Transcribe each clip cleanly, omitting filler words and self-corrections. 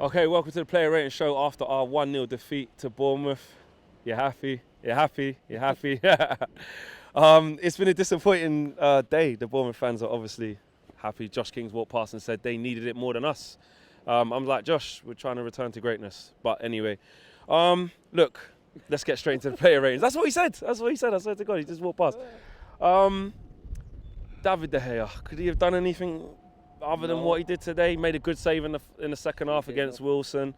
Okay, welcome to the Player Rating Show after our 1-0 defeat to Bournemouth. You're happy? You're happy? You're happy? It's been a disappointing day. The Bournemouth fans are obviously happy. Josh King's walked past and said they needed it more than us. I'm like, Josh, we're trying to return to greatness. But anyway, look, let's get straight into the player ratings. That's what he said. That's what he said. I swear to God, he just walked past. David De Gea, could he have done anything other than what he did today? He made a good save in the second half against Wilson.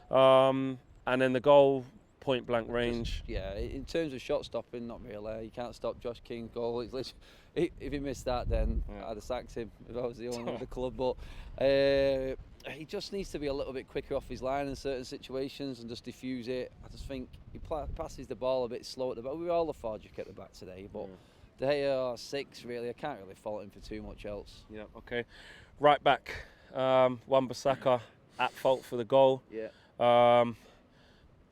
And then the goal, point blank range. In terms of shot stopping, not really. You can't stop Josh King's goal. If he missed that, then I'd have sacked him if I was the owner of the club. But he just needs to be a little bit quicker off his line in certain situations and just diffuse it. I just think he passes the ball a bit slow at the back. We were all the Forgic at the back today, but De Gea 6 really. I can't really fault him for too much else. Yeah, okay. Right back, Wan-Bissaka at fault for the goal. Yeah.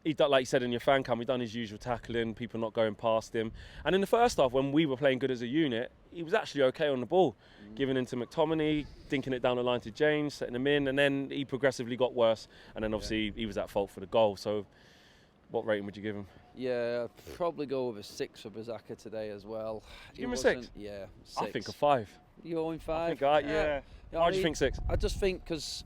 He done, like you said in your fan cam, he done his usual tackling, people not going past him. And in the first half, when we were playing good as a unit, he was actually okay on the ball, giving in to McTominay, dinking it down the line to James, setting him in, and then he progressively got worse. And then obviously he was at fault for the goal. So what rating would you give him? Yeah, I'd probably go with a 6 for Bissaka today as well. Give him a 6? Yeah, 6. I think a 5. You're going 5? I think Why do you think 6? I just think because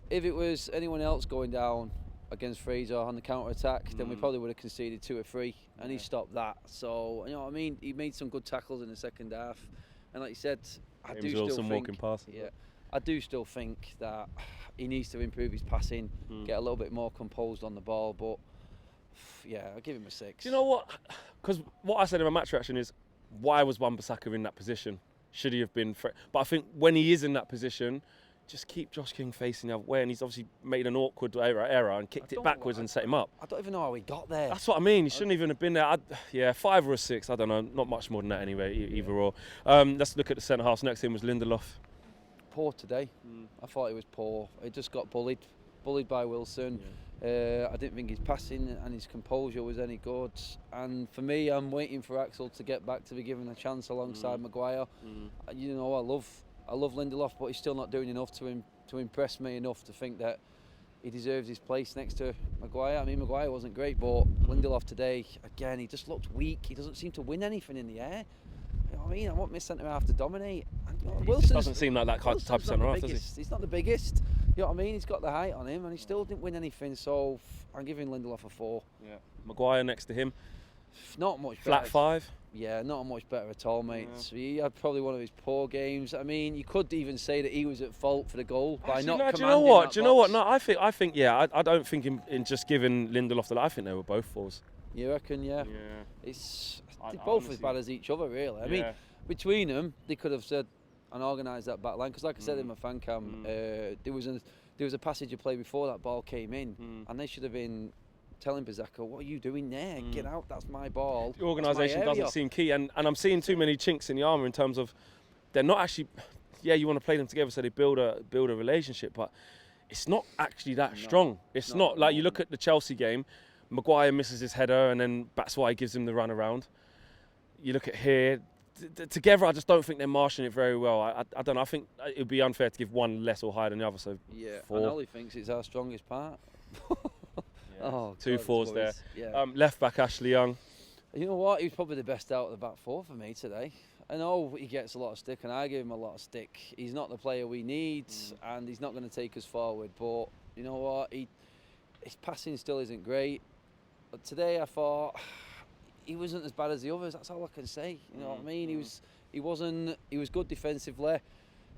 if it was anyone else going down against Fraser on the counter-attack, then we probably would have conceded 2 or 3, and he stopped that. So, you know what I mean? He made some good tackles in the second half. And like you said, I do still think... walking past. Yeah, I do still think that he needs to improve his passing, get a little bit more composed on the ball, but yeah, I'll give him a 6. Do you know what? Because what I said in my match reaction is, why was Wan-Bissaka in that position? Should he have been... But I think when he is in that position, just keep Josh King facing the other way, and he's obviously made an awkward error and kicked it backwards and set him up. I don't even know how he got there. That's what I mean. He shouldn't even have been there. 5 or a 6. I don't know. Not much more than that anyway. Either or. Let's look at the centre half. Next to him was Lindelof. Poor today. I thought he was poor. He just got bullied by Wilson. I didn't think his passing and his composure was any good. And for me, I'm waiting for Axel to get back to be given a chance alongside Maguire. You know, I love Lindelof, but he's still not doing enough to impress me enough to think that he deserves his place next to Maguire. I mean, Maguire wasn't great, but Lindelof today, again, he just looked weak. He doesn't seem to win anything in the air. You know what I mean? I want my centre-half to dominate. And, He just doesn't seem like that type of centre-half, does he? He's not the biggest. You know what I mean? He's got the height on him, and he still didn't win anything, so I'm giving Lindelof a 4. Yeah. Maguire next to him. Not much Flat better. 5? Yeah, not much better at all, mate. Yeah. He had probably one of his poor games. I mean, you could even say that he was at fault for the goal by not commanding. Do you know what? Do you know what? No, I think. Yeah, I don't think in just giving Lindelof the. I think they were both 4s. You reckon? Yeah. Yeah. They're both as bad as each other, really. I mean, between them, they could have said and organised that back line. Because, like I said in my fan cam, there was a passage of play before that ball came in, and they should have been telling Bissaka, what are you doing there? Get out, that's my ball. The organisation doesn't seem key, and I'm seeing too many chinks in the armour in terms of they're not actually. Yeah, you want to play them together so they build a relationship, but it's not actually that strong. It's not like you look at the Chelsea game, Maguire misses his header, and then Batshuayi gives him the run around. You look at here. Together, I just don't think they're marshalling it very well. I don't know. I think it would be unfair to give one less or higher than the other. So 4. And Ollie thinks it's our strongest part. Oh, 2 4s there. Yeah. Left back Ashley Young. You know what? He was probably the best out of the back 4 for me today. I know he gets a lot of stick, and I give him a lot of stick. He's not the player we need, and he's not going to take us forward. But you know what? His passing still isn't great. But today I thought he wasn't as bad as the others. That's all I can say. You know what I mean? He was good defensively.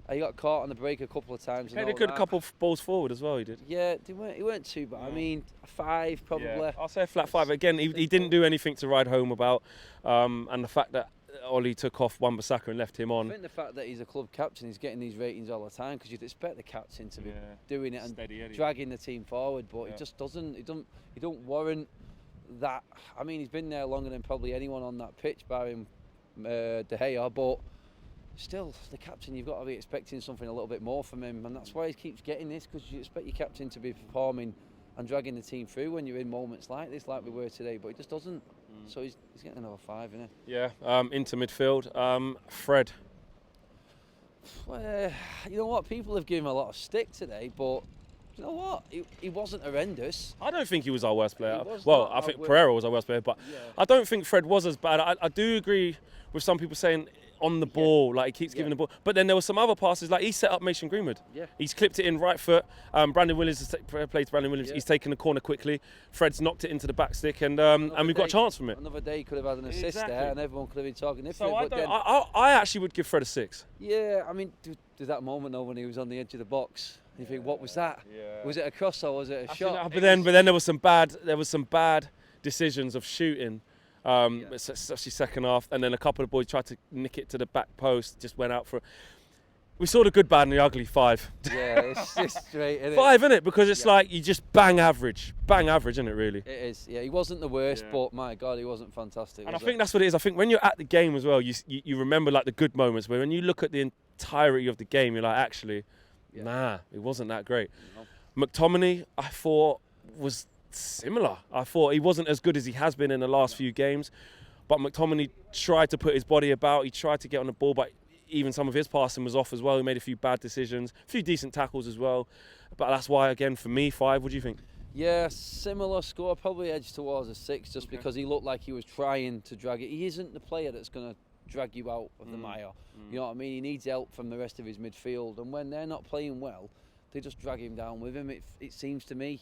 He got caught on the break a couple of times. He had a good couple of balls forward as well, he did. Yeah, he weren't too bad. I mean, a 5 probably. Yeah. I'll say a flat 5. Again, he didn't do anything to ride home about. And the fact that Ollie took off Wan-Bissaka and left him on. I think the fact that he's a club captain, he's getting these ratings all the time, because you'd expect the captain to be doing it and dragging the team forward, but he just doesn't. He don't warrant that. I mean, he's been there longer than probably anyone on that pitch, barring De Gea, but still, the captain, you've got to be expecting something a little bit more from him, and that's why he keeps getting this, because you expect your captain to be performing and dragging the team through when you're in moments like this, like we were today, but he just doesn't. So he's getting another 5, isn't he? Yeah, into midfield. Fred. Well, you know what? People have given him a lot of stick today, but you know what? He wasn't horrendous. I don't think he was our worst player. Was Well, not I think our Pereira was our worst player, but Yeah. I don't think Fred was as bad. I do agree with some people saying on the ball, like he keeps giving the ball. But then there were some other passes, like he set up Mason Greenwood. Yeah. He's clipped it in right foot. Brandon Williams has played to Brandon Williams. Yeah. He's taken the corner quickly. Fred's knocked it into the back stick, and we've got a chance from it. Another day he could have had an assist there, and everyone could have been talking. So I actually would give Fred a 6. Yeah, I mean, there's that moment though when he was on the edge of the box. You think, what was that? Yeah. Was it a cross or was it a shot? But then there was some bad decisions of shooting. Especially second half, and then a couple of boys tried to nick it to the back post, just went out for. We saw the good, bad, and the ugly 5. Yeah, it's just straight, isn't it? 5, isn't it? Because it's like you just bang average, isn't it? Really. It is. Yeah, he wasn't the worst, but my God, he wasn't fantastic. And I think that's what it is. I think when you're at the game as well, you remember like the good moments. Where when you look at the entirety of the game, you're like, actually, nah, it wasn't that great. No. McTominay, I thought was similar. I thought he wasn't as good as he has been in the last few games, but McTominay tried to put his body about. He tried to get on the ball, but even some of his passing was off as well. He made a few bad decisions, a few decent tackles as well. But that's why, again, for me, 5. What do you think? Yeah, similar score, probably edged towards a 6, just because he looked like he was trying to drag it. He isn't the player that's going to drag you out of the mire. You know what I mean? He needs help from the rest of his midfield, and when they're not playing well, they just drag him down with him. It seems to me.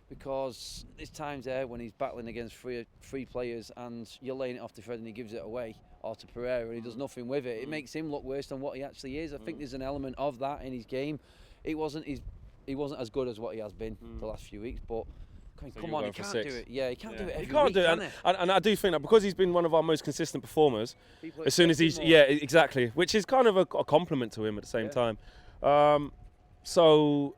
Because there's times there when he's battling against three players and you're laying it off to Fred and he gives it away, or to Pereira and he does nothing with it. It makes him look worse than what he actually is. I think there's an element of that in his game. He wasn't as good as what he has been the last few weeks, but come on, he can't do it. Yeah, he can't do it every week, can't do it, and I do think that because he's been one of our most consistent performers, as soon as he's exactly, which is kind of a compliment to him at the same time. So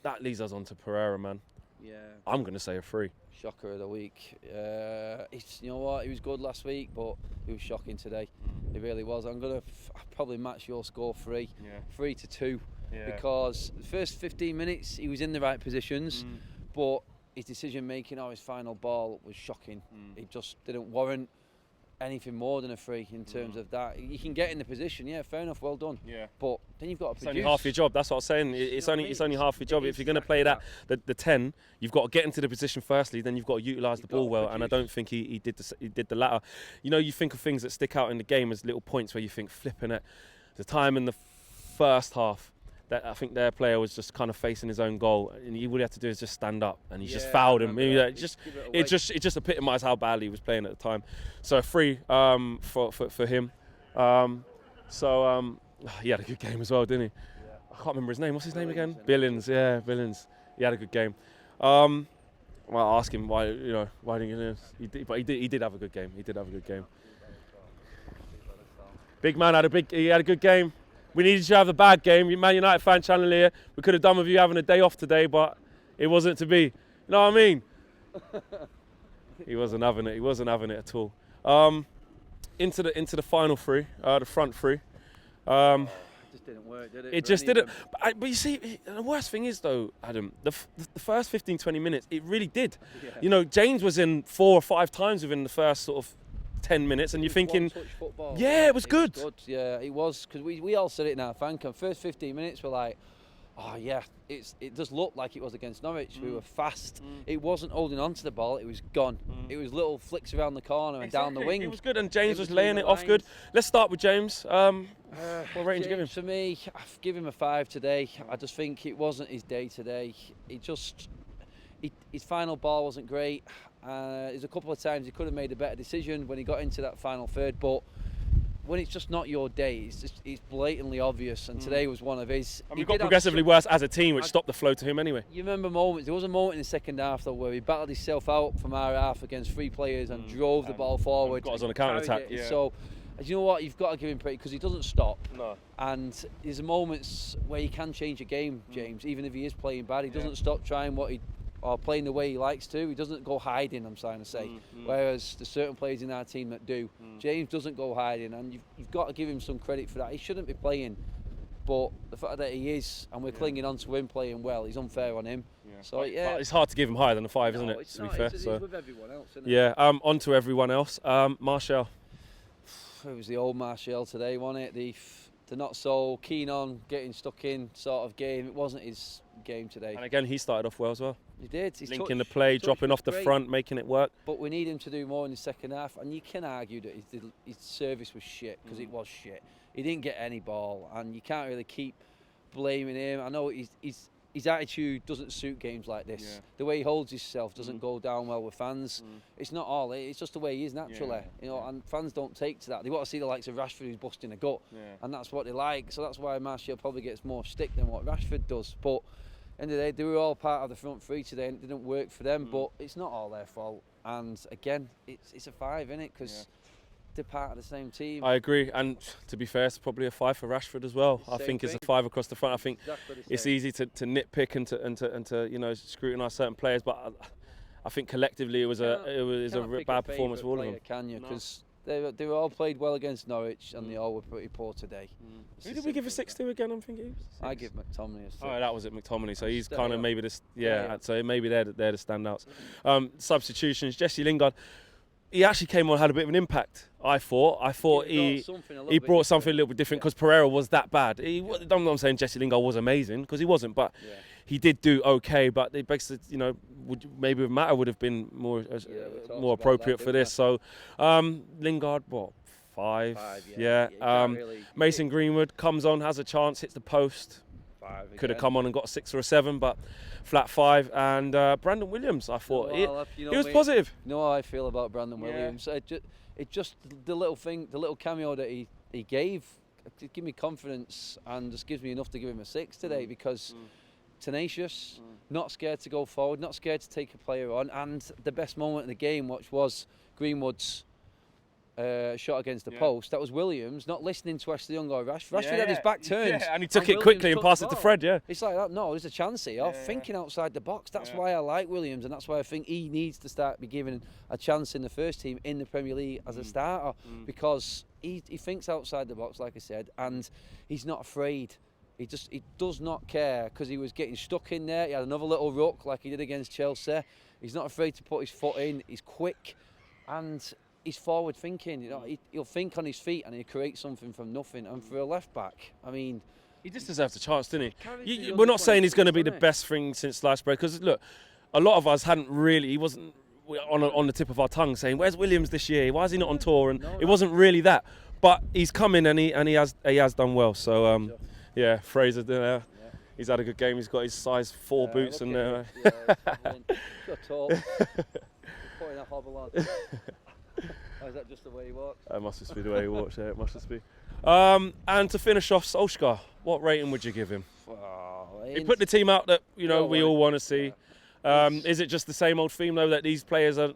that leads us on to Pereira, man. Yeah, I'm going to say a 3. Shocker of the week. You know what? He was good last week, but he was shocking today. He really was. I'm going to probably match your score 3. 3-2. Because the first 15 minutes he was in the right positions, but his decision making or his final ball was shocking. It just didn't warrant anything more than a 3 in terms of that. You can get in the position, fair enough, well done. But then you've got to produce. It's only half your job. That's what I'm saying. It's only half your job. If you're going to play the 10, you've got to get into the position firstly. Then you've got to utilise the ball well. And I don't think he did the latter. You know, you think of things that stick out in the game as little points where you think flipping it. The time in the first half that I think their player was just kind of facing his own goal, and all he had to do is just stand up, and he just fouled him. It just epitomised how badly he was playing at the time. So 3 for him. He had a good game as well, didn't he? I can't remember his name. What's his name again? Billings. Yeah, Billings. He had a good game. Well, I'll ask him why didn't he do? He did have a good game. He did have a good game. Big man had a good game. We needed you to have a bad game. Man United fan channel here. We could have done with you having a day off today, but it wasn't to be. You know what I mean? He wasn't having it. He wasn't having it at all. Into the final 3, the front 3. It just didn't work, did it? It just didn't. But you see, the worst thing is though, Adam, the first 15-20 minutes, it really did. Yeah. You know, James was in 4 or 5 times within the first sort of 10 minutes, and you're thinking, it was good. Yeah, it was, because we all said it in our fan camp. First 15 minutes, we're like, oh yeah, it does look like it was against Norwich. We were fast. It wasn't holding on to the ball, it was gone. It was little flicks around the corner and down the wing. It was good, and James was laying it off good. Let's start with James. What rating do you give him? For me, I've given him a 5 today. I just think it wasn't his day today. His final ball wasn't great. There's a couple of times he could have made a better decision when he got into that final third, but when it's just not your day, it's blatantly obvious, and today was one of his. And we got progressively worse as a team, which stopped the flow to him anyway. You remember moments, there was a moment in the second half though where he battled himself out from our half against 3 players and drove the ball forward. Got us on a counter-attack. So, you know what, you've got to give him credit because he doesn't stop. No. And there's moments where he can change a game, James, even if he is playing bad. He doesn't stop trying or playing the way he likes to. He doesn't go hiding, I'm trying to say. Whereas there's certain players in our team that do. James doesn't go hiding, and you've got to give him some credit for that. He shouldn't be playing, but the fact that he is, and we're clinging on to him playing well, is unfair on him. So but it's hard to give him higher than a 5, isn't it? It's to be not. fair, It's with everyone else, isn't it? Yeah. On to everyone else. Martial. It was the old Martial today, wasn't it? they're not so keen on getting stuck in sort of game. It wasn't his game today. And again, he started off well as well. He did. His linking the play, dropping off the front, making it work. But we need him to do more in the second half. And you can argue that his service was shit, because it was shit. He didn't get any ball, and you can't really keep blaming him. I know his attitude doesn't suit games like this. Yeah. The way he holds himself doesn't go down well with fans. It's not all. It's just the way he is naturally. You know, and fans don't take to that. They want to see the likes of Rashford who's busting a gut, and that's what they like. So that's why Martial probably gets more stick than what Rashford does. But end of the day, they were all part of the front three today, and it didn't work for them. But it's not all their fault. And again, it's a 5, isn't it? Because they're part of the same team. I agree, and to be fair, it's probably a 5 for Rashford as well. I think it's a 5 across the front. I think it's easy to nitpick and to you know, scrutinise certain players, but I think collectively it was a bad performance for all of them. Can you? Because they were all played well against Norwich, and they all were pretty poor today. Who did we give a 6 to again? I'm thinking. I give McTominay a 6. Oh, that was it, McTominay. So he's kind of maybe this. So maybe they're the standouts. Substitutions. Jesse Lingard. He actually came on, had a bit of an impact. I thought he brought something a little bit different, because Pereira was that bad. I'm not saying Jesse Lingard was amazing, because he wasn't, but he did do okay. But it begs, you know, maybe Mata would have been more appropriate for this. So Lingard, what, 5? Mason Greenwood comes on, has a chance, hits the post. Could have come on and got a 6 or a 7, but flat 5. And Brandon Williams, I thought he was positive. You know how I feel about Brandon Williams. It just the little cameo that he gave, it gave me confidence, and just gives me enough to give him a 6 today, because tenacious, not scared to go forward, not scared to take a player on, and the best moment of the game, which was Greenwood's shot against the post. That was Williams not listening to Ashley Young or Rashford. Rashford had his back turned, and he took it quickly and passed it to Fred. It's like that. No, there's a chance here. Thinking outside the box. That's why I like Williams, and that's why I think he needs to start be given a chance in the first team in the Premier League as a starter, because he thinks outside the box, like I said, and he's not afraid. He does not care, because he was getting stuck in there. He had another little ruck like he did against Chelsea. He's not afraid to put his foot in. He's quick, and he's forward thinking. You know, he'll think on his feet, and he'll create something from nothing. And for a left back, I mean, he just deserves a chance, didn't he? We're not saying he's going to be the best thing since sliced bread, because look, a lot of us hadn't really. He wasn't on the tip of our tongue saying, "Where's Williams this year? Why is he not on tour?" And it wasn't really that. But he's coming, and he has done well. So Fraser, he's had a good game. He's got his size 4 boots, and got tall. Putting that hobble on. Or is that just the way he walks? That must just be the way he walks, it must just be. And to finish off, Solskjaer, what rating would you give him? He put the team out that we all want to see. Is it just the same old theme, though, that these players are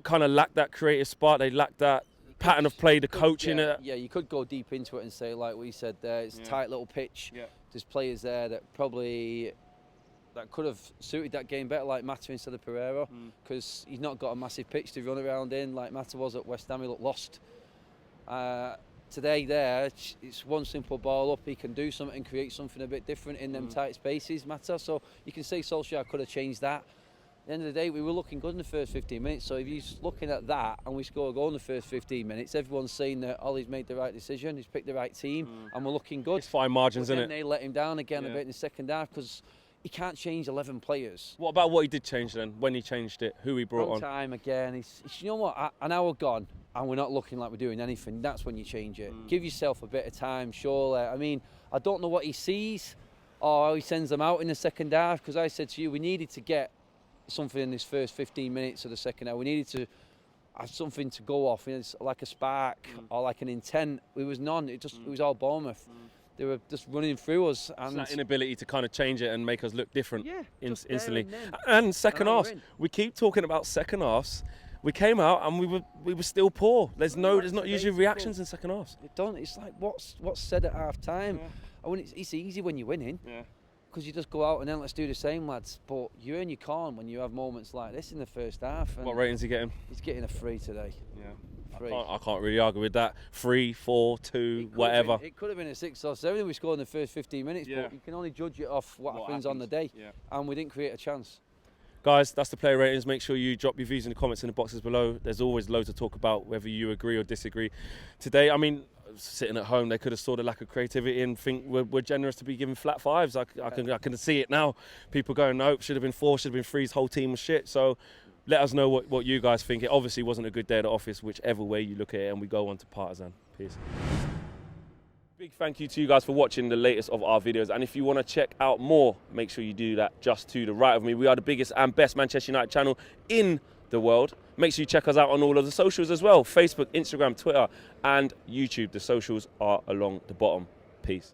kind of lack that creative spark, they lack that pattern of play, the coaching? Yeah, you could go deep into it and say, like we said there, it's a tight little pitch. There's players there that could have suited that game better, like Mata instead of Pereira, because he's not got a massive pitch to run around in like Mata was at West Ham. He looked lost. Today it's one simple ball up, he can do something and create something a bit different in them tight spaces, Mata. So you can say Solskjaer could have changed that. At the end of the day, we were looking good in the first 15 minutes, so if he's looking at that and we score a goal in the first 15 minutes, everyone's saying that Ollie's made the right decision, he's picked the right team, and we're looking good. It's fine margins, isn't it? They let him down again a bit in the second half, because he can't change 11 players. What about what he did change then, when he changed it, who he brought on? Time again. You know what, an hour gone and we're not looking like we're doing anything, that's when you change it. Give yourself a bit of time, surely. I mean, I don't know what he sees or how he sends them out in the second half, because I said to you, we needed to get something in this first 15 minutes of the second half. We needed to have something to go off, like a spark or like an intent. It was none. It was all Bournemouth. They were just running through us, and that inability to kind of change it and make us look different instantly. And second halves, we keep talking about second halves. We came out and we were still poor. There's not usually reactions in second halves. It's like what's said at half time. I mean, it's easy when you're winning. Because you just go out and then let's do the same, lads. But you earn your corn when you have moments like this in the first half. And what rating's he getting? He's getting a 3 today. I can't really argue with that. 3, 4, 2, whatever. It could have been a 6 or 7 if we scored in the first 15 minutes, but you can only judge it off what happens on the day. And we didn't create a chance. Guys, that's the player ratings. Make sure you drop your views in the comments in the boxes below. There's always loads to talk about, whether you agree or disagree. Today, I mean, sitting at home, they could have saw the lack of creativity and think we're generous to be given flat 5s. I can see it now. People going, nope, should have been 4, should have been 3s, whole team was shit. So let us know what you guys think. It obviously wasn't a good day at the office, whichever way you look at it, and we go on to Partizan. Peace. Big thank you to you guys for watching the latest of our videos, and if you want to check out more, make sure you do that just to the right of me. We are the biggest and best Manchester United channel in the world. Make sure you check us out on all of the socials as well: Facebook, Instagram, Twitter and YouTube. The socials are along the bottom. Peace.